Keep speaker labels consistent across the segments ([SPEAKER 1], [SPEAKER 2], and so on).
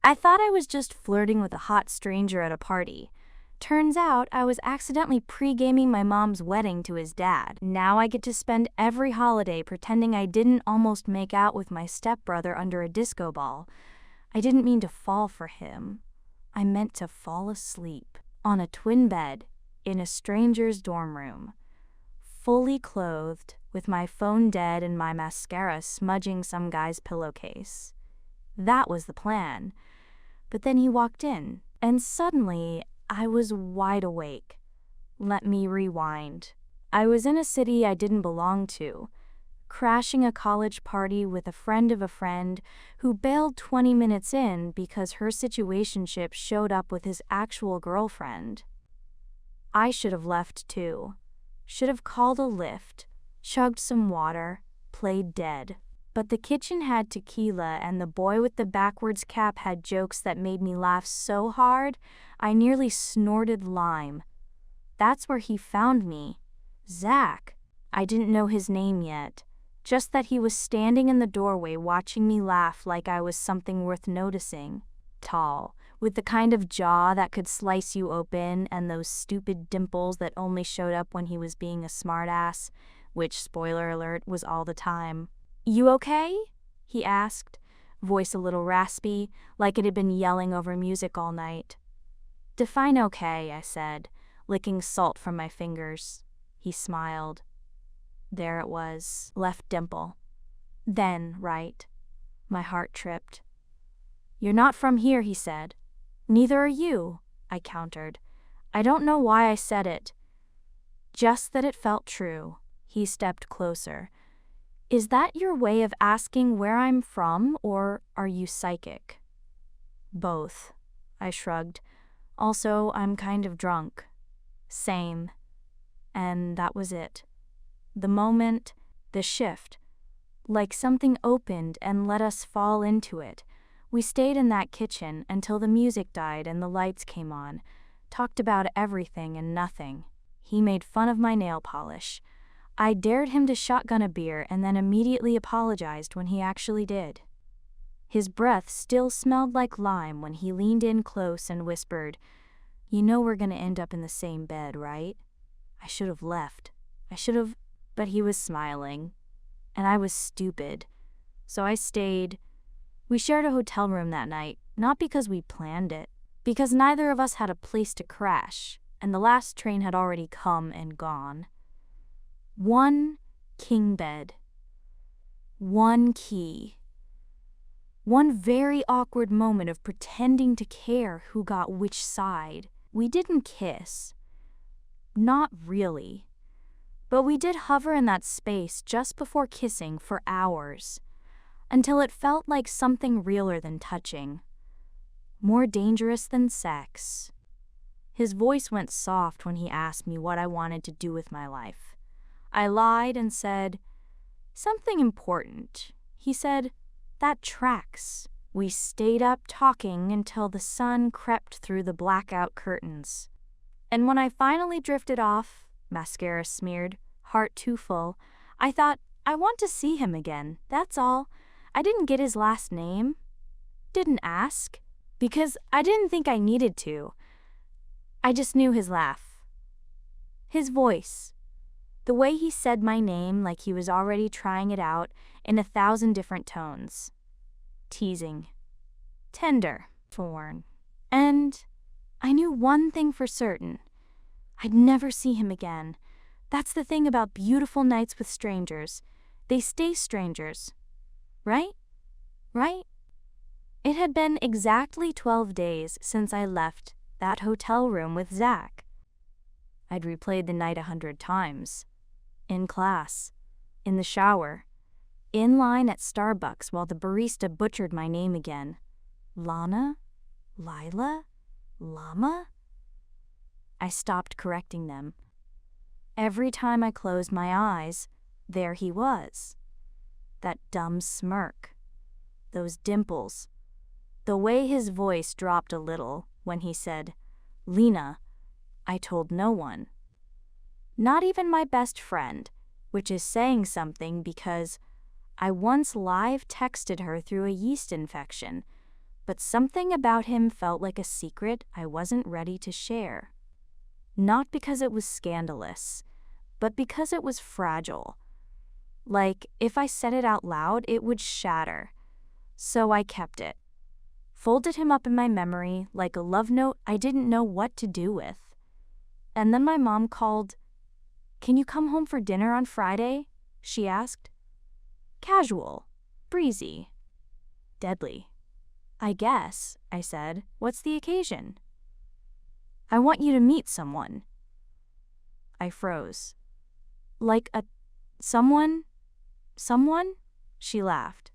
[SPEAKER 1] I thought I was just flirting with a hot stranger at a party. Turns out I was accidentally pre-gaming my mom's wedding to his dad. Now I get to spend every holiday pretending I didn't almost make out with my stepbrother under a disco ball. I didn't mean to fall for him. I meant to fall asleep on a twin bed in a stranger's dorm room, fully clothed, with my phone dead and my mascara smudging some guy's pillowcase. That was the plan. But then he walked in, and suddenly I was wide awake. Let me rewind. I was in a city I didn't belong to, crashing a college party with a friend of a friend who bailed 20 minutes in because her situationship showed up with his actual girlfriend. I should have left too. Should have called a lift, chugged some water, played dead. But the kitchen had tequila and the boy with the backwards cap had jokes that made me laugh so hard I nearly snorted lime. That's where he found me. Zach. I didn't know his name yet, just that he was standing in the doorway watching me laugh like I was something worth noticing. Tall, with the kind of jaw that could slice you open and those stupid dimples that only showed up when he was being a smartass, which, spoiler alert, was all the time. "You okay?" he asked, voice a little raspy, like it had been yelling over music all night. "Define okay," I said, licking salt from my fingers. He smiled. There it was, left dimple. Then, right. My heart tripped. "You're not from here," he said. "Neither are you," I countered. I don't know why I said it. Just that it felt true. He stepped closer. "Is that your way of asking where I'm from, or are you psychic?" "Both," I shrugged. "Also, I'm kind of drunk." "Same." And that was it. The moment, the shift. Like something opened and let us fall into it. We stayed in that kitchen until the music died and the lights came on, talked about everything and nothing. He made fun of my nail polish. I dared him to shotgun a beer and then immediately apologized when he actually did. His breath still smelled like lime when he leaned in close and whispered, "You know we're gonna end up in the same bed, right?" I should have left. But he was smiling. And I was stupid. So I stayed. We shared a hotel room that night, not because we planned it, because neither of us had a place to crash, and the last train had already come and gone. One king bed. One key. One very awkward moment of pretending to care who got which side. We didn't kiss. Not really. But we did hover in that space just before kissing for hours, until it felt like something realer than touching, more dangerous than sex. His voice went soft when he asked me what I wanted to do with my life. I lied and said, "Something important." He said, "That tracks." We stayed up talking until the sun crept through the blackout curtains. And when I finally drifted off, mascara smeared, heart too full, I thought, I want to see him again, that's all. I didn't get his last name. Didn't ask. Because I didn't think I needed to. I just knew his laugh. His voice. The way he said my name like he was already trying it out in 1,000 different tones. Teasing. Tender. Foreign. And I knew one thing for certain. I'd never see him again. That's the thing about beautiful nights with strangers. They stay strangers. Right? Right? It had been exactly 12 days since I left that hotel room with Zach. I'd replayed the night 100 times. In class. In the shower. In line at Starbucks while the barista butchered my name again. Lana? Lila? Llama? I stopped correcting them. Every time I closed my eyes, there he was. That dumb smirk. Those dimples. The way his voice dropped a little when he said, "Lena," I told no one. Not even my best friend, which is saying something because I once live texted her through a yeast infection, but something about him felt like a secret I wasn't ready to share. Not because it was scandalous, but because it was fragile. Like, if I said it out loud, it would shatter. So I kept it. Folded him up in my memory like a love note I didn't know what to do with. And then my mom called. "Can you come home for dinner on Friday?" she asked. Casual, breezy, deadly. "I guess," I said. "What's the occasion?" "I want you to meet someone." I froze. "Like someone? Someone?" She laughed.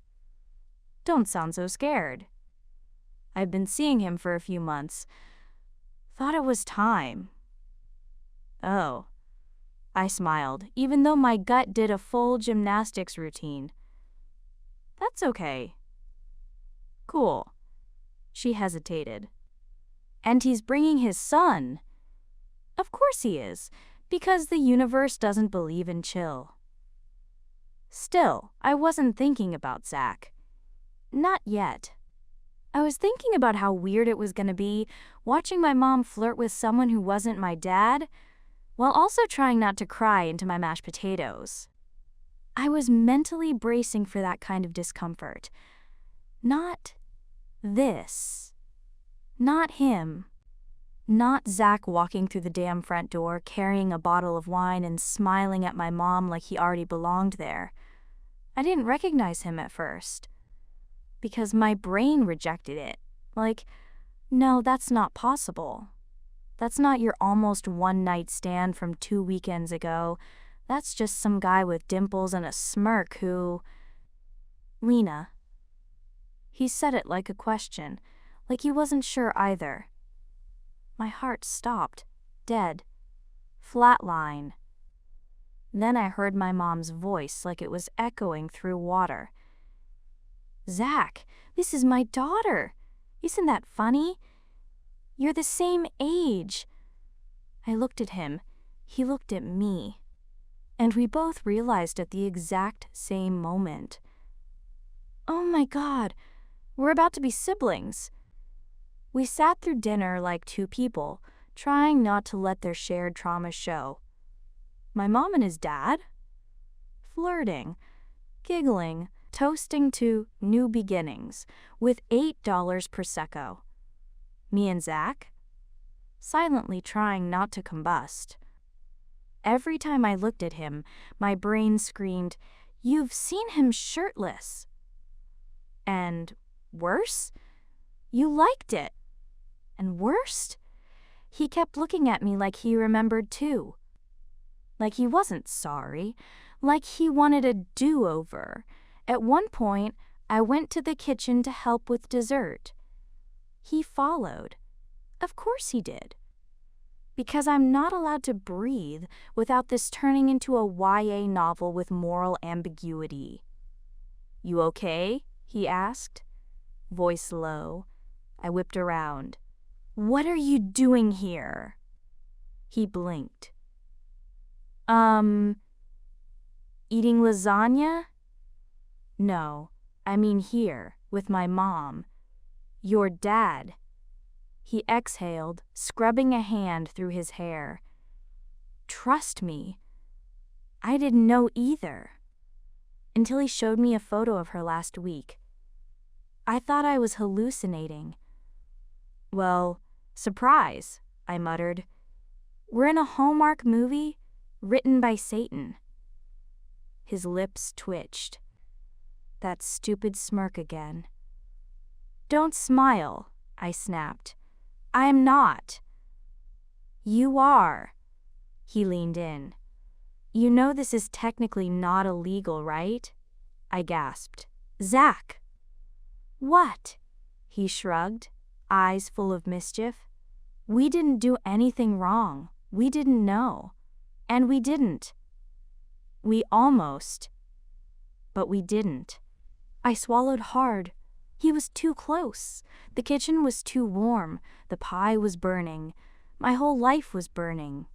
[SPEAKER 1] "Don't sound so scared." I've been seeing him for a few months. Thought it was time. Oh. I smiled, even though my gut did a full gymnastics routine. That's okay. Cool. She hesitated. "And he's bringing his son." "Of course he is, because the universe doesn't believe in chill." Still, I wasn't thinking about Zach. Not yet. I was thinking about how weird it was going to be watching my mom flirt with someone who wasn't my dad, while also trying not to cry into my mashed potatoes. I was mentally bracing for that kind of discomfort. Not this. Not him. Not Zach walking through the damn front door carrying a bottle of wine and smiling at my mom like he already belonged there. I didn't recognize him at first. Because my brain rejected it. Like, no, that's not possible. That's not your almost one-night stand from 2 weekends ago. That's just some guy with dimples and a smirk who... Lena. He said it like a question, like he wasn't sure either. My heart stopped, dead. Flatline. Then I heard my mom's voice like it was echoing through water. "Zach, this is my daughter. Isn't that funny? You're the same age." I looked at him. He looked at me. And we both realized at the exact same moment. Oh my God, we're about to be siblings. We sat through dinner like two people, trying not to let their shared trauma show. My mom and his dad? Flirting, giggling, toasting to new beginnings with $8 Prosecco. Me and Zach? Silently trying not to combust. Every time I looked at him, my brain screamed, "You've seen him shirtless." And worse? You liked it. And worst? He kept looking at me like he remembered too. Like he wasn't sorry. Like he wanted a do-over. At one point, I went to the kitchen to help with dessert. He followed. Of course he did. Because I'm not allowed to breathe without this turning into a YA novel with moral ambiguity. "You okay?" he asked. Voice low. I whipped around. "What are you doing here?" He blinked. Eating lasagna? No, I mean here, with my mom. Your dad. He exhaled, scrubbing a hand through his hair. Trust me. I didn't know either. Until he showed me a photo of her last week. I thought I was hallucinating. "Well, surprise," I muttered. "We're in a Hallmark movie written by Satan." His lips twitched. That stupid smirk again. "Don't smile," I snapped. "I am not." "You are." He leaned in. "You know this is technically not illegal, right?" I gasped. "Zach!" "What?" He shrugged, eyes full of mischief. "We didn't do anything wrong. We didn't know. And we didn't. We almost. But we didn't." I swallowed hard. He was too close. The kitchen was too warm. The pie was burning. My whole life was burning.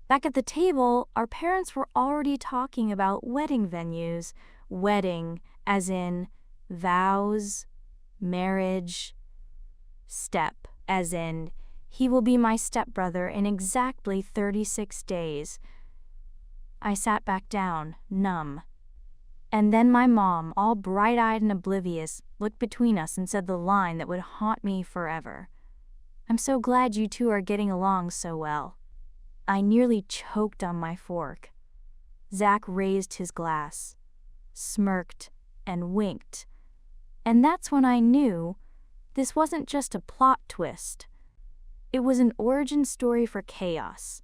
[SPEAKER 1] Back at the table, our parents were already talking about wedding venues. Wedding, as in vows, marriage, step, as in, he will be my stepbrother in exactly 36 days. I sat back down, numb. And then my mom, all bright-eyed and oblivious, looked between us and said the line that would haunt me forever. "I'm so glad you two are getting along so well." I nearly choked on my fork. Zach raised his glass, smirked, and winked. And that's when I knew this wasn't just a plot twist. It was an origin story for chaos.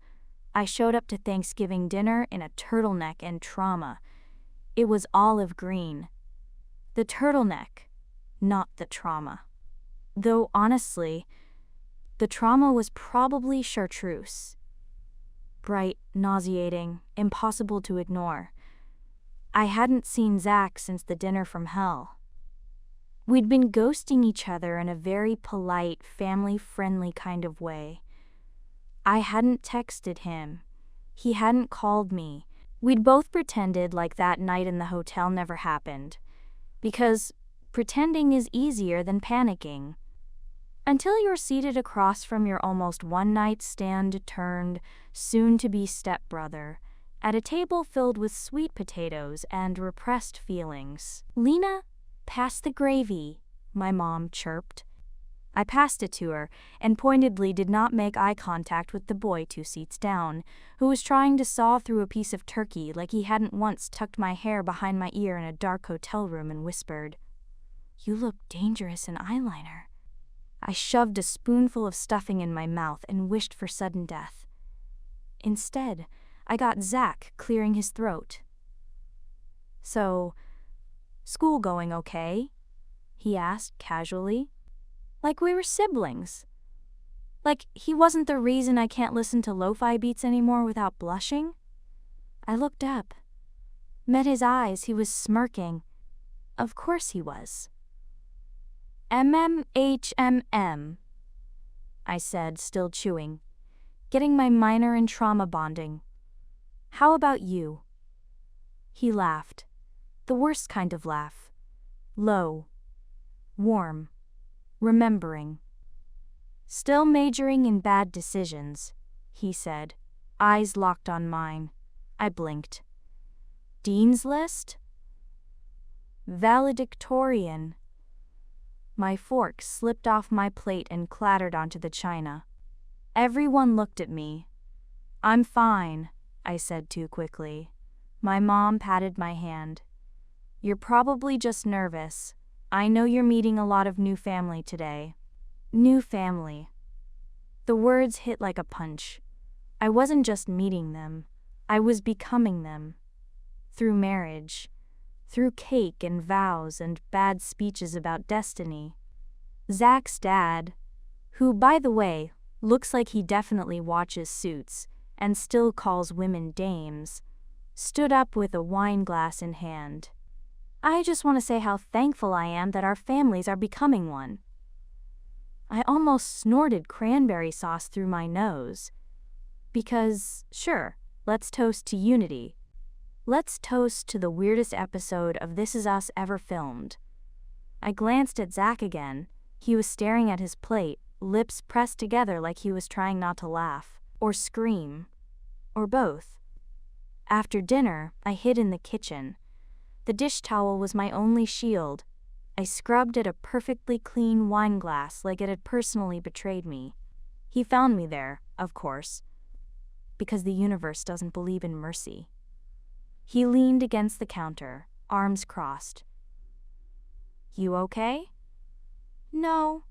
[SPEAKER 1] I showed up to Thanksgiving dinner in a turtleneck and trauma. It was olive green. The turtleneck, not the trauma. Though honestly, the trauma was probably chartreuse. Bright, nauseating, impossible to ignore. I hadn't seen Zach since the dinner from hell. We'd been ghosting each other in a very polite, family-friendly kind of way. I hadn't texted him. He hadn't called me. We'd both pretended like that night in the hotel never happened. Because pretending is easier than panicking. Until you're seated across from your almost one-night stand turned, soon-to-be stepbrother, at a table filled with sweet potatoes and repressed feelings. "Lena, pass the gravy," my mom chirped. I passed it to her and pointedly did not make eye contact with the boy 2 seats down, who was trying to saw through a piece of turkey like he hadn't once tucked my hair behind my ear in a dark hotel room and whispered, "You look dangerous in eyeliner." I shoved a spoonful of stuffing in my mouth and wished for sudden death. Instead, I got Zach clearing his throat. "So, school going okay?" he asked casually. Like we were siblings. Like he wasn't the reason I can't listen to lo-fi beats anymore without blushing. I looked up. Met his eyes, he was smirking. Of course he was. "MMHMM," I said, still chewing. "Getting my minor in trauma bonding. How about you?" He laughed. The worst kind of laugh. Low. Warm. Remembering. "Still majoring in bad decisions," he said, eyes locked on mine. I blinked. "Dean's List?" "Valedictorian." My fork slipped off my plate and clattered onto the china. Everyone looked at me. "I'm fine," I said too quickly. My mom patted my hand. "You're probably just nervous. I know you're meeting a lot of new family today." New family. The words hit like a punch. I wasn't just meeting them. I was becoming them. Through marriage. Through cake and vows and bad speeches about destiny. Zach's dad, who, by the way, looks like he definitely watches Suits and still calls women dames, stood up with a wine glass in hand. "I just want to say how thankful I am that our families are becoming one." I almost snorted cranberry sauce through my nose. Because, sure, let's toast to unity. Let's toast to the weirdest episode of This Is Us ever filmed. I glanced at Zach again. He was staring at his plate, lips pressed together like he was trying not to laugh, or scream, or both. After dinner, I hid in the kitchen. The dish towel was my only shield. I scrubbed at a perfectly clean wine glass like it had personally betrayed me. He found me there, of course, because the universe doesn't believe in mercy. He leaned against the counter, arms crossed. "You okay?" "No."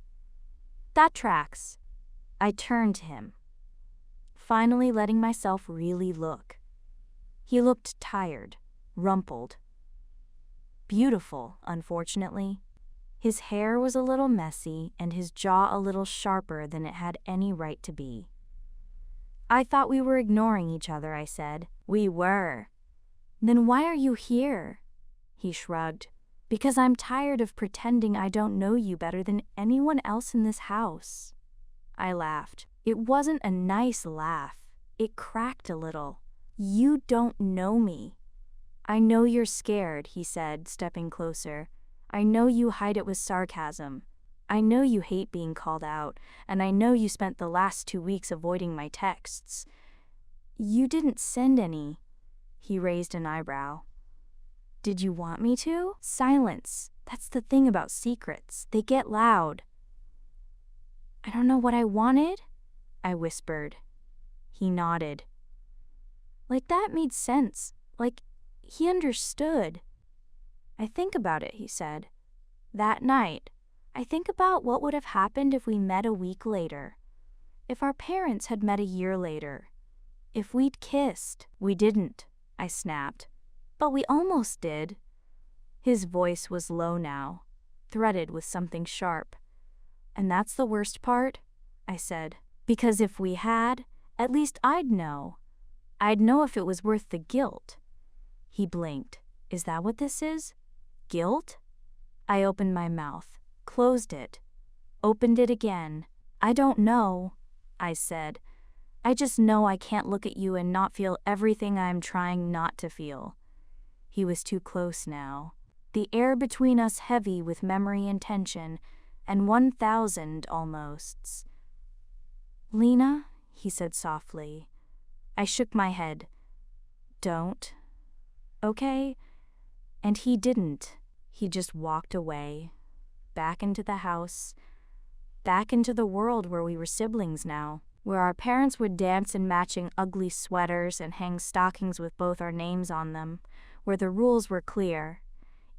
[SPEAKER 1] "That tracks." I turned to him, finally letting myself really look. He looked tired, rumpled. Beautiful, unfortunately. His hair was a little messy and his jaw a little sharper than it had any right to be. "I thought we were ignoring each other," I said. "We were." "Then why are you here?" He shrugged. "Because I'm tired of pretending I don't know you better than anyone else in this house." I laughed. It wasn't a nice laugh. It cracked a little. "You don't know me." "I know you're scared," he said, stepping closer. "I know you hide it with sarcasm." I know you hate being called out, and I know you spent the last 2 weeks avoiding my texts. You didn't send any." He raised an eyebrow. "Did you want me to?" "Silence. That's the thing about secrets. They get loud." "I don't know what I wanted," I whispered. He nodded. Like that made sense. Like he understood. "I think about it," he said. "That night, I think about what would have happened if we met a week later. If our parents had met a year later. If we'd kissed." "We didn't," I snapped. "But we almost did." His voice was low now, threaded with something sharp. "And that's the worst part," I said. "Because if we had, at least I'd know. I'd know if it was worth the guilt." He blinked. "Is that what this is? Guilt?" I opened my mouth, closed it, opened it again. "I don't know," I said. "I just know I can't look at you and not feel everything I'm trying not to feel." He was too close now. The air between us heavy with memory and tension, and 1,000 almosts. "Lena," he said softly. I shook my head. "Don't. Okay?" And he didn't. He just walked away, back into the house, back into the world where we were siblings now, where our parents would dance in matching ugly sweaters and hang stockings with both our names on them, where the rules were clear,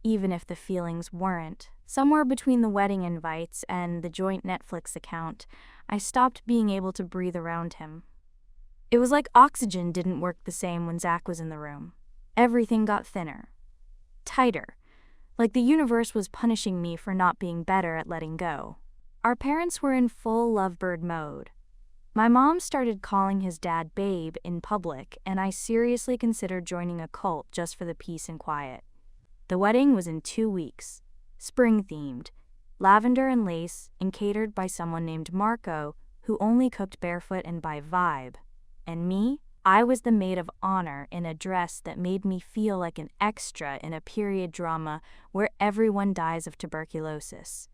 [SPEAKER 1] even if the feelings weren't. Somewhere between the wedding invites and the joint Netflix account, I stopped being able to breathe around him. It was like oxygen didn't work the same when Zach was in the room. Everything got thinner, tighter, like the universe was punishing me for not being better at letting go. Our parents were in full lovebird mode. My mom started calling his dad babe in public, and I seriously considered joining a cult just for the peace and quiet. The wedding was in 2 weeks, spring-themed, lavender and lace, and catered by someone named Marco, who only cooked barefoot and by vibe. And me? I was the maid of honor in a dress that made me feel like an extra in a period drama where everyone dies of tuberculosis.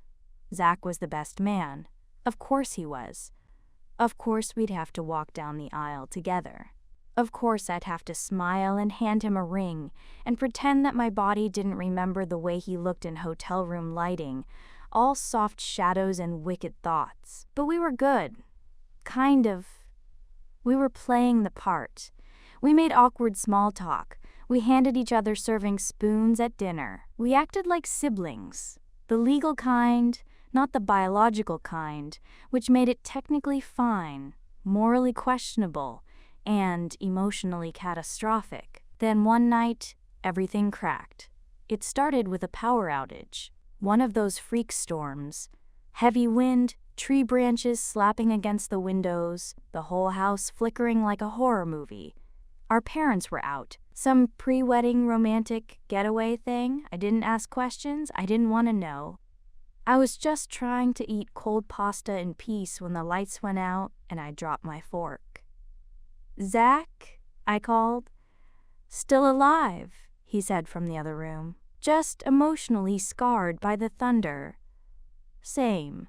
[SPEAKER 1] Zach was the best man. Of course he was. Of course we'd have to walk down the aisle together. Of course I'd have to smile and hand him a ring and pretend that my body didn't remember the way he looked in hotel room lighting, all soft shadows and wicked thoughts. But we were good. Kind of. We were playing the part. We made awkward small talk. We handed each other serving spoons at dinner. We acted like siblings. The legal kind, not the biological kind, which made it technically fine, morally questionable, and emotionally catastrophic. Then one night, everything cracked. It started with a power outage. One of those freak storms. Heavy wind, tree branches slapping against the windows, the whole house flickering like a horror movie. Our parents were out. Some pre-wedding romantic getaway thing. I didn't ask questions. I didn't want to know. I was just trying to eat cold pasta in peace when the lights went out and I dropped my fork. "Zach?" I called. "Still alive," he said from the other room. "Just emotionally scarred by the thunder." "Same."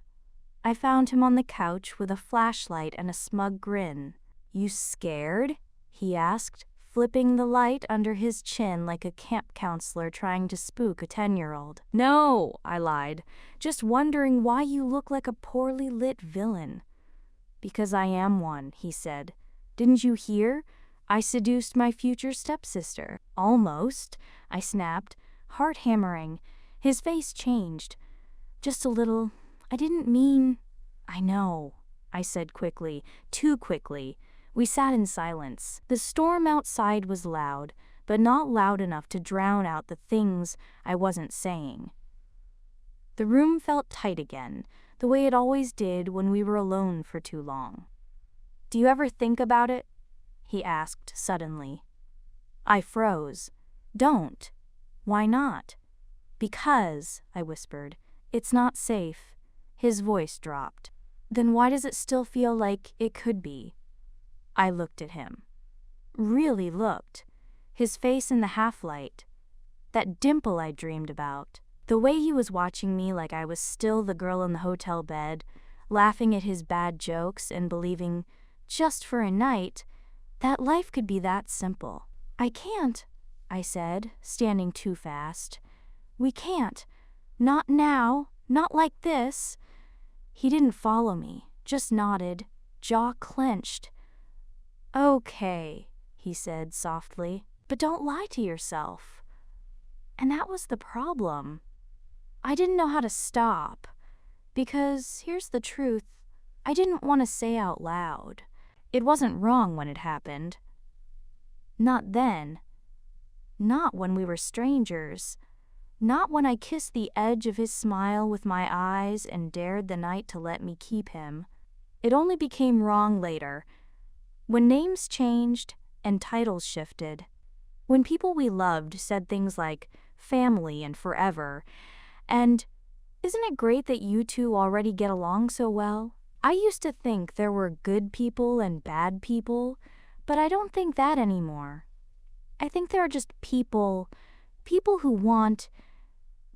[SPEAKER 1] I found him on the couch with a flashlight and a smug grin. "You scared?" he asked, flipping the light under his chin like a camp counselor trying to spook a 10-year-old. "No," I lied, "just wondering why you look like a poorly lit villain." "Because I am one," he said. "Didn't you hear? I seduced my future stepsister." "Almost," I snapped, heart hammering. His face changed. "Just a little. I didn't mean—" "I know," I said quickly, too quickly. We sat in silence. The storm outside was loud, but not loud enough to drown out the things I wasn't saying. The room felt tight again, the way it always did when we were alone for too long. "Do you ever think about it?" he asked suddenly. I froze. "Don't." "Why not?" "Because," I whispered, "it's not safe." His voice dropped. "Then why does it still feel like it could be?" I looked at him. Really looked. His face in the half-light. That dimple I dreamed about. The way he was watching me like I was still the girl in the hotel bed, laughing at his bad jokes and believing, just for a night, that life could be that simple. "I can't," I said, standing too fast. "We can't. Not now. Not like this." He didn't follow me, just nodded, jaw clenched. "Okay," he said softly, "but don't lie to yourself." And that was the problem. I didn't know how to stop, because here's the truth, I didn't want to say out loud. It wasn't wrong when it happened. Not then. Not when we were strangers. Not when I kissed the edge of his smile with my eyes and dared the night to let me keep him. It only became wrong later, when names changed and titles shifted. When people we loved said things like family and forever, and "Isn't it great that you two already get along so well?" I used to think there were good people and bad people, but I don't think that anymore. I think there are just people who want,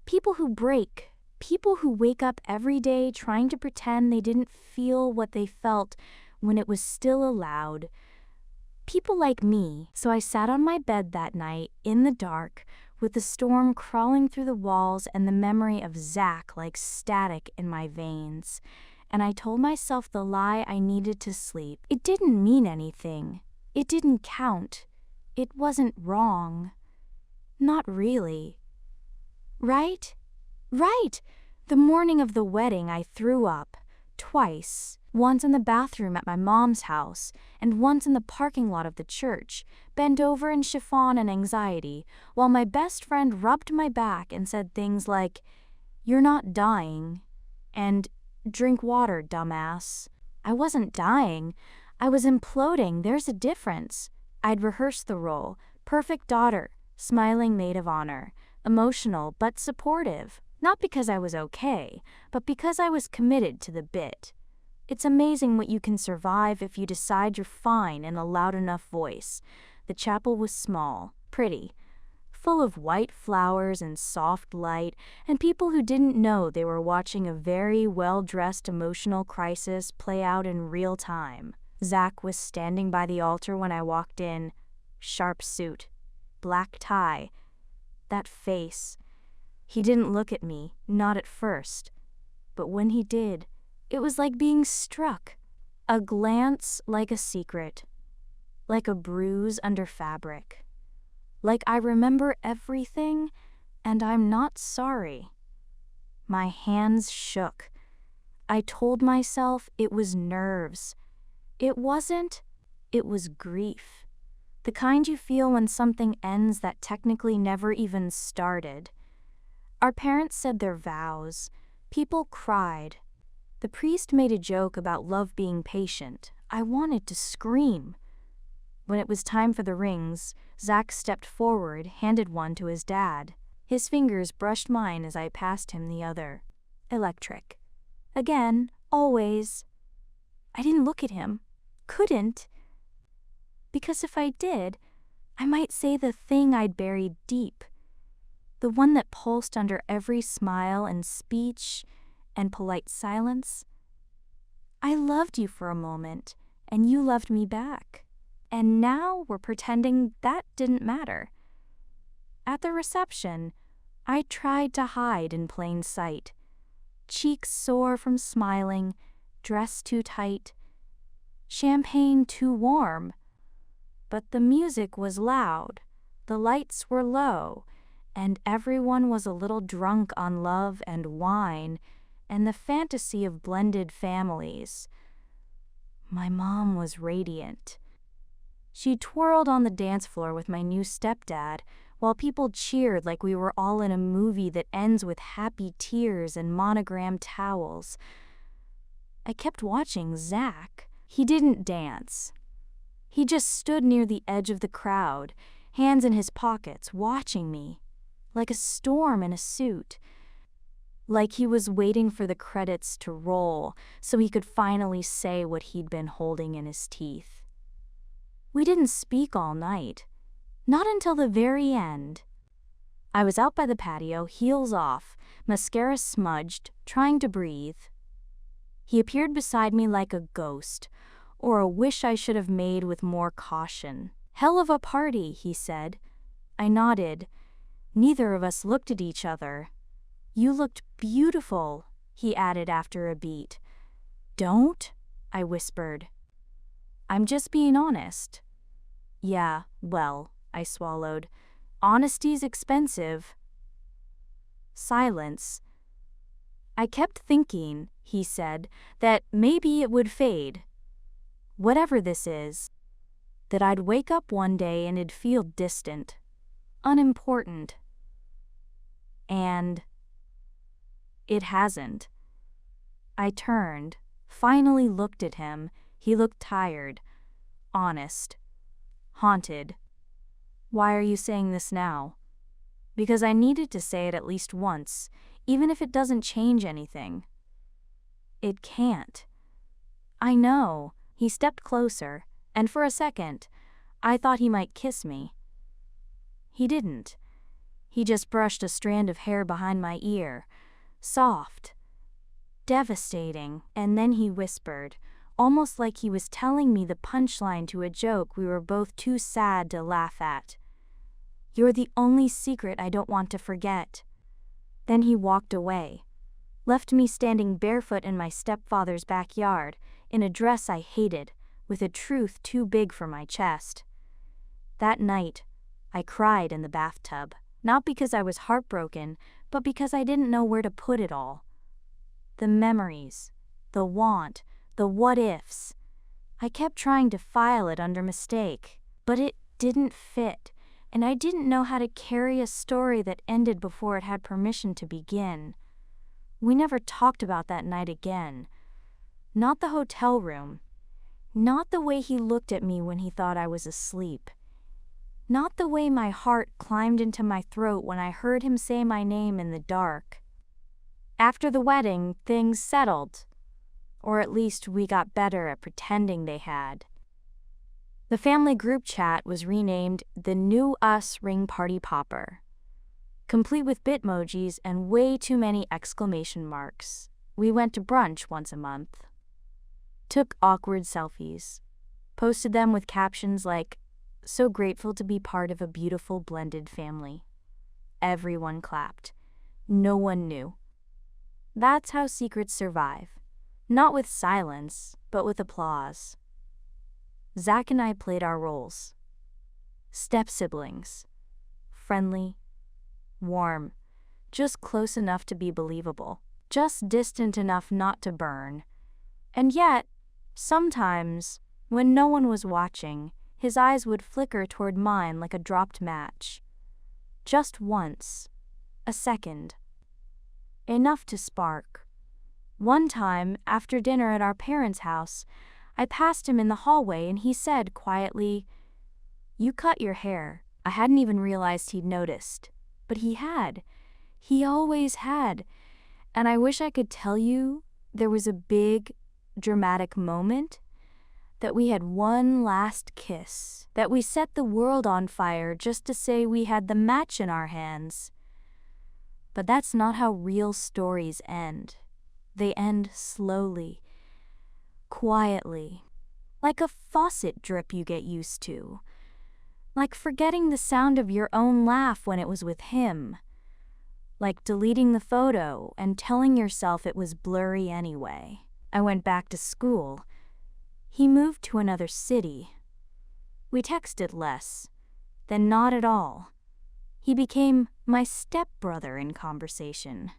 [SPEAKER 1] people who break, people who wake up every day trying to pretend they didn't feel what they felt when it was still allowed. People like me. So I sat on my bed that night, in the dark, with the storm crawling through the walls and the memory of Zach like static in my veins. And I told myself the lie I needed to sleep. It didn't mean anything. It didn't count. It wasn't wrong. Not really. Right? Right! The morning of the wedding I threw up. Twice. Once in the bathroom at my mom's house, and once in the parking lot of the church, bent over in chiffon and anxiety, while my best friend rubbed my back and said things like, "You're not dying," and "Drink water, dumbass." I wasn't dying. I was imploding. There's a difference. I'd rehearsed the role. Perfect daughter, smiling maid of honor, emotional but supportive. Not because I was okay, but because I was committed to the bit. It's amazing what you can survive if you decide you're fine in a loud enough voice. The chapel was small, pretty, full of white flowers and soft light, and people who didn't know they were watching a very well-dressed emotional crisis play out in real time. Zach was standing by the altar when I walked in. Sharp suit, black tie, that face. He didn't look at me, not at first. But when he did, it was like being struck. A glance like a secret. Like a bruise under fabric. Like I remember everything, and I'm not sorry. My hands shook. I told myself it was nerves. It wasn't. It was grief. The kind you feel when something ends that technically never even started. Our parents said their vows. People cried. The priest made a joke about love being patient. I wanted to scream. When it was time for the rings, Zach stepped forward, handed one to his dad. His fingers brushed mine as I passed him the other. Electric. Again, always. I didn't look at him. Couldn't. Because if I did, I might say the thing I'd buried deep. The one that pulsed under every smile and speech and polite silence. I loved you for a moment, and you loved me back. And now we're pretending that didn't matter. At the reception, I tried to hide in plain sight. Cheeks sore from smiling, dress too tight, champagne too warm. But the music was loud, the lights were low, and everyone was a little drunk on love and wine and the fantasy of blended families. My mom was radiant. She twirled on the dance floor with my new stepdad, while people cheered like we were all in a movie that ends with happy tears and monogrammed towels. I kept watching Zach. He didn't dance. He just stood near the edge of the crowd, hands in his pockets, watching me, like a storm in a suit. Like he was waiting for the credits to roll so he could finally say what he'd been holding in his teeth. We didn't speak all night. Not until the very end. I was out by the patio, heels off, mascara smudged, trying to breathe. He appeared beside me like a ghost, or a wish I should have made with more caution. "Hell of a party," he said. I nodded. Neither of us looked at each other. "You looked beautiful," he added after a beat. "Don't?" I whispered. "I'm just being honest." "Yeah, well," I swallowed. "Honesty's expensive." Silence. "I kept thinking," he said, "that maybe it would fade. Whatever this is. That I'd wake up one day and it'd feel distant, unimportant. And it hasn't." I turned, finally looked at him. He looked tired, honest, haunted. "Why are you saying this now?" "Because I needed to say it at least once, even if it doesn't change anything." "It can't." "I know." He stepped closer, and for a second, I thought he might kiss me. He didn't. He just brushed a strand of hair behind my ear, soft, devastating, and then he whispered, almost like he was telling me the punchline to a joke we were both too sad to laugh at. "You're the only secret I don't want to forget." Then he walked away, left me standing barefoot in my stepfather's backyard, in a dress I hated, with a truth too big for my chest. That night, I cried in the bathtub, not because I was heartbroken, but because I didn't know where to put it all. The memories, the want, the what-ifs. I kept trying to file it under mistake, but it didn't fit, and I didn't know how to carry a story that ended before it had permission to begin. We never talked about that night again. Not the hotel room. Not the way he looked at me when he thought I was asleep. Not the way my heart climbed into my throat when I heard him say my name in the dark. After the wedding, things settled. Or at least we got better at pretending they had. The family group chat was renamed the New Us Ring Party Popper, complete with bitmojis and way too many exclamation marks. We went to brunch once a month. Took awkward selfies. Posted them with captions like, "So grateful to be part of a beautiful blended family." Everyone clapped. No one knew. That's how secrets survive. Not with silence, but with applause. Zach and I played our roles. Step-siblings. Friendly, warm, just close enough to be believable, just distant enough not to burn. And yet, sometimes, when no one was watching, his eyes would flicker toward mine like a dropped match. Just once. A second. Enough to spark. One time, after dinner at our parents' house, I passed him in the hallway and he said quietly, "You cut your hair." I hadn't even realized he'd noticed. But he had. He always had. And I wish I could tell you there was a big, dramatic moment, that we had one last kiss, that we set the world on fire just to say we had the match in our hands. But that's not how real stories end. They end slowly, quietly, like a faucet drip you get used to, like forgetting the sound of your own laugh when it was with him, like deleting the photo and telling yourself it was blurry anyway. I went back to school. He moved to another city. We texted less, then not at all. He became my stepbrother in conversation.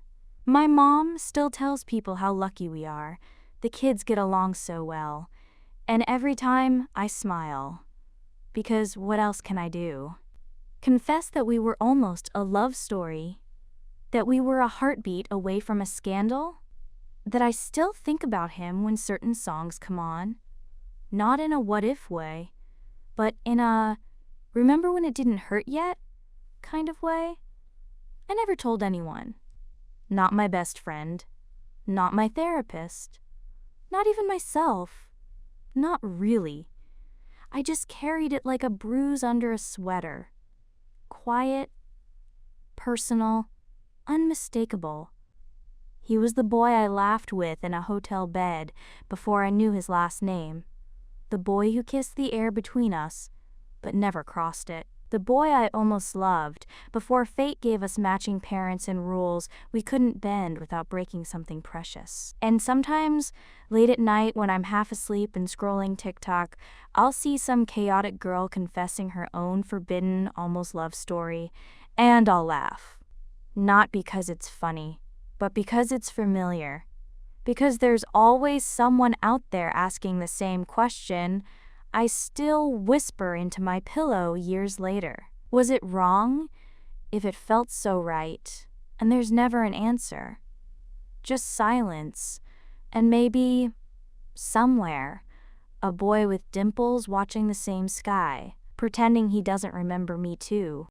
[SPEAKER 1] My mom still tells people how lucky we are. The kids get along so well. And every time I smile. Because what else can I do? Confess that we were almost a love story. That we were a heartbeat away from a scandal. That I still think about him when certain songs come on. Not in a what-if way, but in a remember when it didn't hurt yet kind of way. I never told anyone. Not my best friend. Not my therapist. Not even myself. Not really. I just carried it like a bruise under a sweater. Quiet, personal, unmistakable. He was the boy I laughed with in a hotel bed before I knew his last name. The boy who kissed the air between us, but never crossed it. The boy I almost loved before fate gave us matching parents and rules we couldn't bend without breaking something precious. And sometimes, late at night when I'm half asleep and scrolling TikTok, I'll see some chaotic girl confessing her own forbidden, almost love story, and I'll laugh. Not because it's funny, but because it's familiar. Because there's always someone out there asking the same question I still whisper into my pillow years later. Was it wrong? If it felt so right, and there's never an answer. Just silence, and maybe, somewhere, a boy with dimples watching the same sky, pretending he doesn't remember me too.